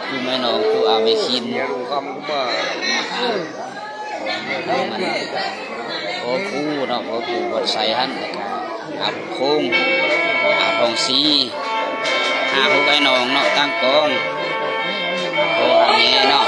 คือแม่น้องคือเอาไม่คินโอ้ปูเนาะโอ้ปูบดใส่หันอาบโค้งอาบทองซีหาพวกไอ้น้องเนาะตั้งกองโอ้หาแม่เนาะ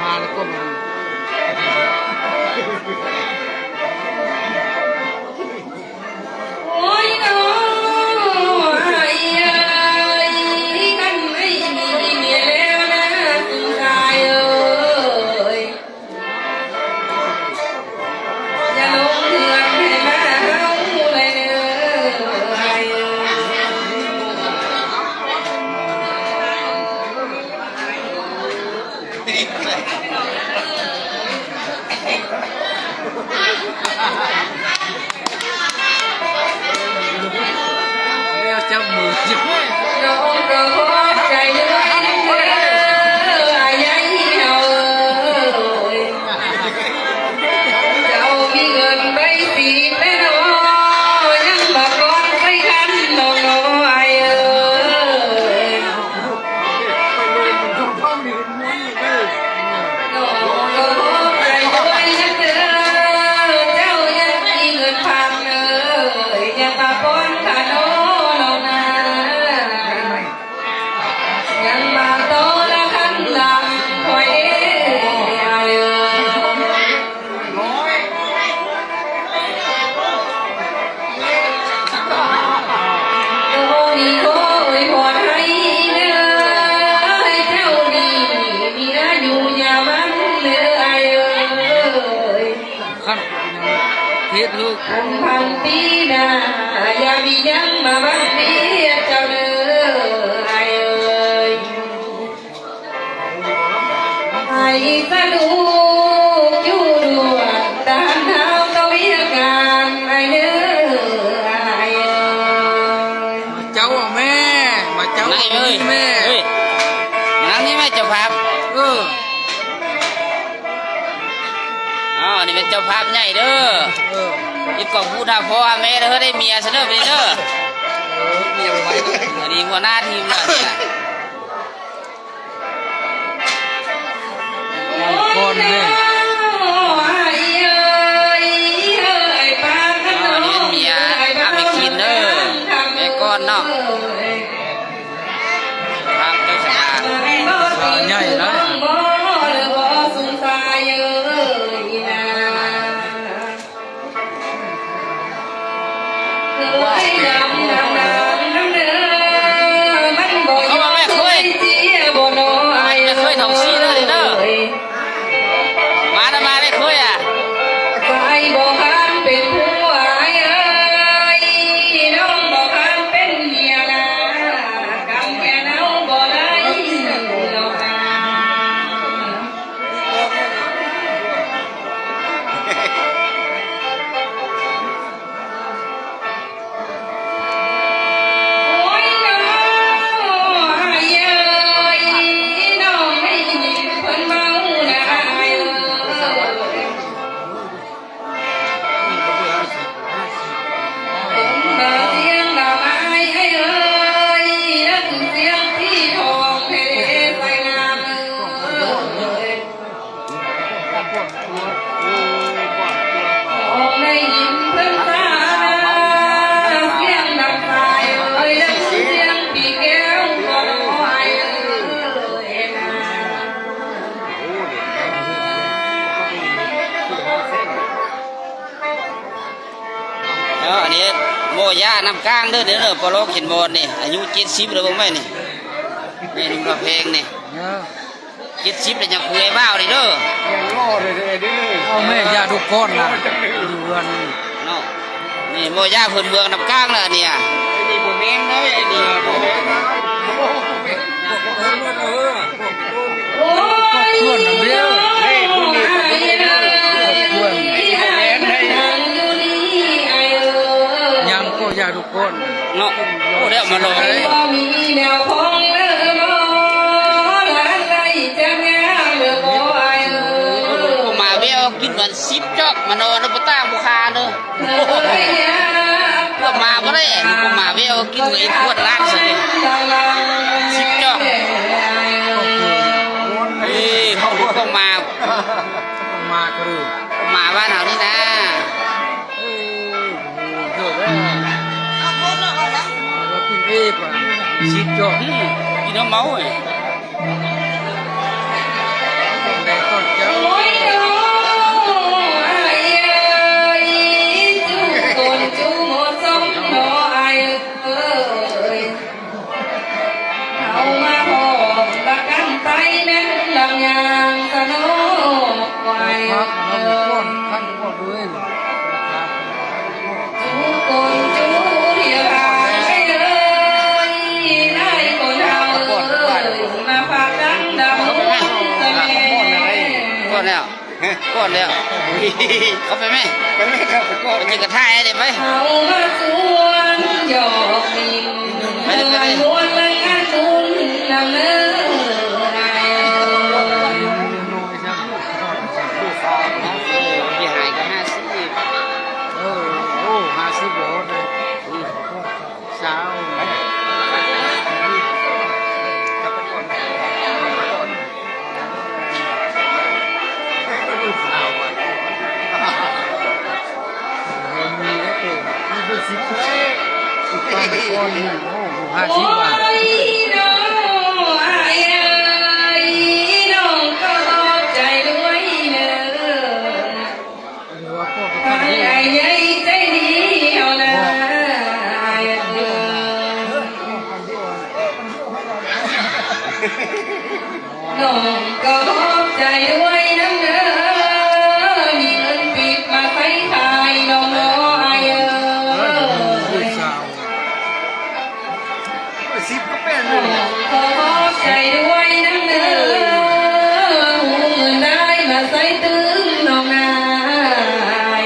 มาแล้วก็มาจับมือจับน้องก็ใจเลยเจ้ามีเงินใบสีแน่นอนยังบากก้อนใส่ขันน้องน้อยพันปีนาอย่ามียังมาบังเบียดเจ้าเลยไอ้เอ้ยไอ้สะดุกอยู่ด้วยตาหนาวก็วิการไอ้เนื้อไอ้เอ้ยเจ้าแม่มาเจ้าแม่มานั่งนี่แม่เจ้าภาพนี่เป็นเจ้าภาพใหญ่เด้ออีกกองผู้ทำพ่อแม่เด้อได้เมียซะเด้อไปเด้อเมียไว้อันนี้หัวหน้าทีมละเนี่ยคนนี่นี่เมียอาไปกินเด้อแม่ก้อนเนาะภาพเจ้าชายใหญ่เลยเขามาแม่เคยทองซีเลยเด้อมาได้เคยอ่ะเป็นผู้วายเอ้ยน้องบอกคันเป็นเมียนะกำแค่น้องบ่ได้หรอกนะ อันนี้โมย่าน้ำกลางเด้อเด้อปลอกเขียนบอลนี่อายุ70แล้วบ่แม่นี่นี่นุ่มกระเพงนี่70แล้วยังคุยบ้าวนี่เด้อ เอาแม่ยาทุกคนนะอยู่กัน เนาะนี่โมย่าเพิ่นเมืองน้ำกลางแล้วเนี่ย นี่ผมเองนะไอ้นี่ผมเองนะโอ้ย ส่วนเดียว นี่พวกนี้พวกนี้นะ ส่วน แอนให้ ยังก็ยาทุกคน เนาะโอ้เดี๋ยวมาลองเลย มีแนวพองเด้อหลานใดจะงามเด้อบ่ไอ้เอ้ย ก็มาเวลกินเหมือน10จอกมานอนในปตาบุคาเด้อก็มาบ่ได้ก็มาเวลกินเหมือนขวดล้านซะนี่10จอกเขาก็มา มาคือ มาบ้านเฮานี่นะ เถอะเรากินเอฟอ่ะชิดจอ กินน้ำเมาเอ้ย ต้องได้ต้นเจ้า โอ้ยน้อไอ้เอ้ยจูคนจูหมดสมน้อไอ้เอ้ยเอามาพอละกันไปนั้นลำยางสนุกไว้ พัก เอ้ เราก้น ย ขั้นก้นด้วย จูคนจูเดียวกันไอ้เอ้ยนายคนเฮาเอ้ยมาฝากดังดำสมัย ก่อนแล้วก่อนแล้วเขาไปไหม ไปไม่ครับไปก่อน ไปกินกระทายได้ไหม เอามาสวนหยอกดินเดินวนละงานบุญนำเนื้อไอ้ น้อยจัง พี่หายก็50 โอ้50โลเลยสาว มีได้ตัวมีเป็น10เลยตอนก่อนโอ้50 บาท โอ้ยน้องไอ้เอ้ยน้องก็ขอบใจด้วยเนอะ หรือว่าพวก ไอ้ไอ้ใหญ่ใจดีเอานะไอ้เอ้ยน้องก็ขอบใจด้วยน้ำเด้อมีเงินปิดมาใช้ขายน้องน้อไอ้เอ้ย สาว ขอใจด้วยน้ำเนื้อหูเงินได้มาใส่ตื้มน้องนาย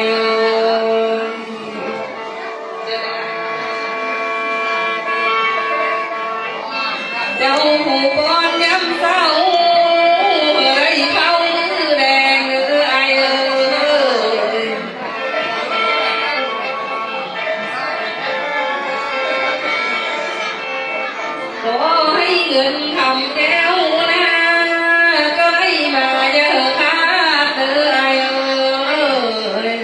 เจ้าหูบอนย้ำเศร้าไรเข้ามือแดงเออไอเอ้ย ขอให้เงินคำแก้วนะก็ให้มาเยอะค่ะเธอไอ้เอ้ย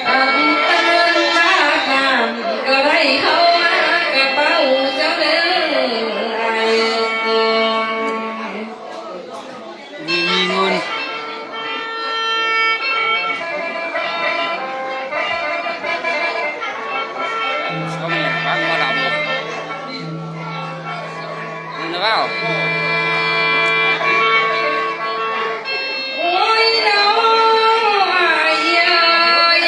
อันตะเลินมากงามก็ได้เข้ามากระเป๋าเจ้าเด้อไอ้เอ้ย มีเงิน เขามีฟังมาดำนี่นะเปล่า โอ้ยน้องไอ้เอ้ย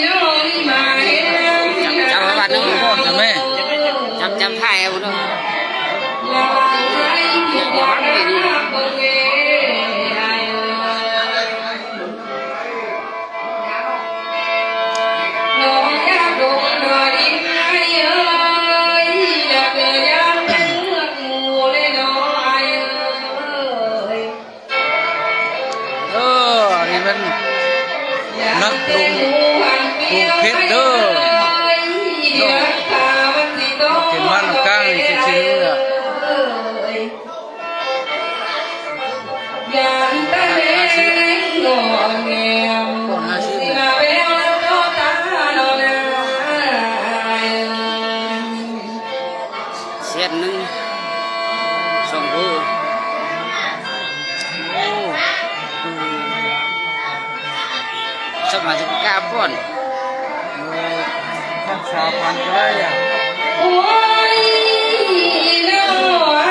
น้องมาเห็นแล้ว จำไว้บ้านนึง พ่อจะแม่ จำถ่ายเอาดู นี่มันนักลงเพชรเด้อเห็นบ้านกลางนี่ชื่ออ่ะ ยามตะเลงงอแงมสิมาแววก็ตาโนนา เสียนหนึ่งสองผู้ โอ้ ส มาสิกาป้อน ท่านสาวพันก็ได้อ่ะ โอ้ยน้อ